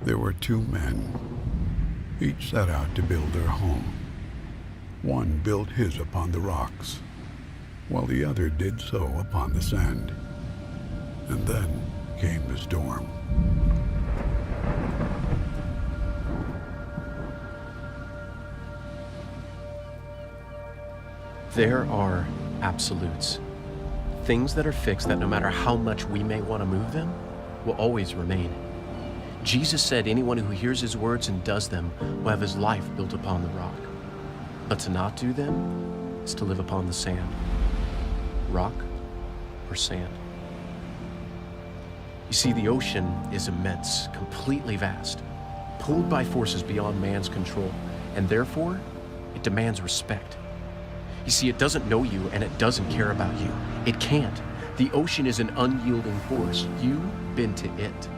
There were two men. Each set out to build their home. One built his upon the rocks, while the other did so upon the sand. And then came the storm. There are absolutes. Things that are fixed that no matter how much we may want to move them, will always remain. Jesus said anyone who hears his words and does them will have his life built upon the rock. But to not do them is to live upon the sand. Rock or sand. You see, the ocean is immense, completely vast, pulled by forces beyond man's control, and therefore, it demands respect. You see, it doesn't know you and it doesn't care about you. It can't. The ocean is an unyielding force. You've been to it.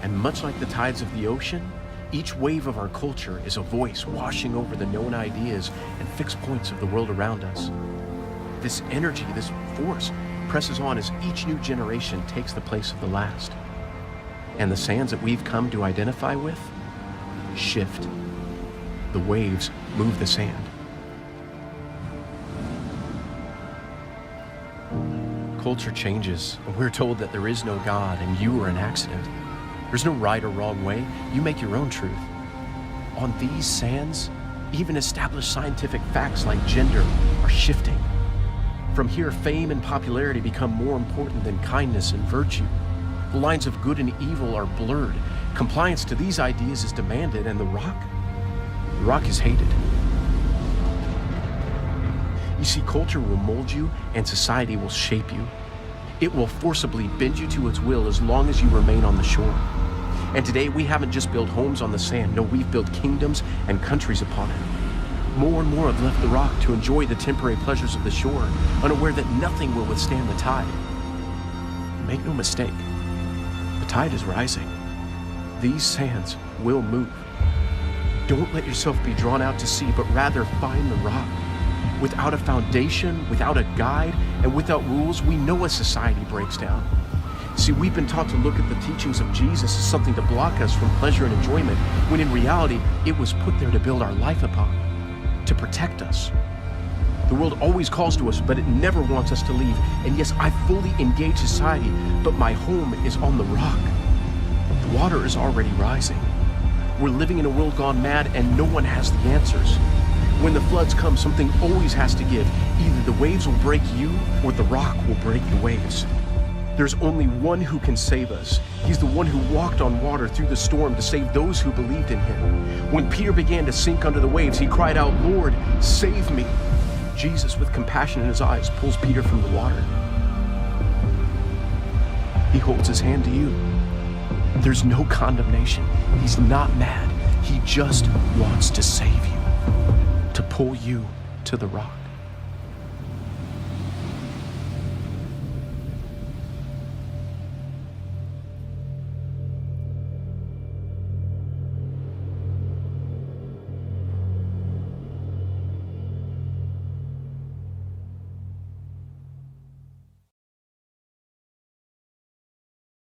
And much like the tides of the ocean, each wave of our culture is a voice washing over the known ideas and fixed points of the world around us. This energy, this force, presses on as each new generation takes the place of the last. And the sands that we've come to identify with shift. The waves move the sand. Culture changes, and we're told that there is no God and you are an accident. There's no right or wrong way. You make your own truth. On these sands, even established scientific facts like gender are shifting. From here, fame and popularity become more important than kindness and virtue. The lines of good and evil are blurred. Compliance to these ideas is demanded, and the rock is hated. You see, culture will mold you and society will shape you. It will forcibly bend you to its will as long as you remain on the shore. And today we haven't just built homes on the sand. No, we've built kingdoms and countries upon it. More and more have left the rock to enjoy the temporary pleasures of the shore, unaware that nothing will withstand the tide. Make no mistake, the tide is rising. These sands will move. Don't let yourself be drawn out to sea, but rather find the rock. Without a foundation, without a guide, and without rules, we know a society breaks down. See, we've been taught to look at the teachings of Jesus as something to block us from pleasure and enjoyment, when in reality, it was put there to build our life upon, to protect us. The world always calls to us, but it never wants us to leave. And yes, I fully engage society, but my home is on the rock. The water is already rising. We're living in a world gone mad, and no one has the answers. When the floods come, something always has to give. Either the waves will break you, or the rock will break the waves. There's only one who can save us. He's the one who walked on water through the storm to save those who believed in him. When Peter began to sink under the waves, he cried out, "Lord, save me." Jesus, with compassion in his eyes, pulls Peter from the water. He holds his hand to you. There's no condemnation. He's not mad. He just wants to save you, to pull you to the rock.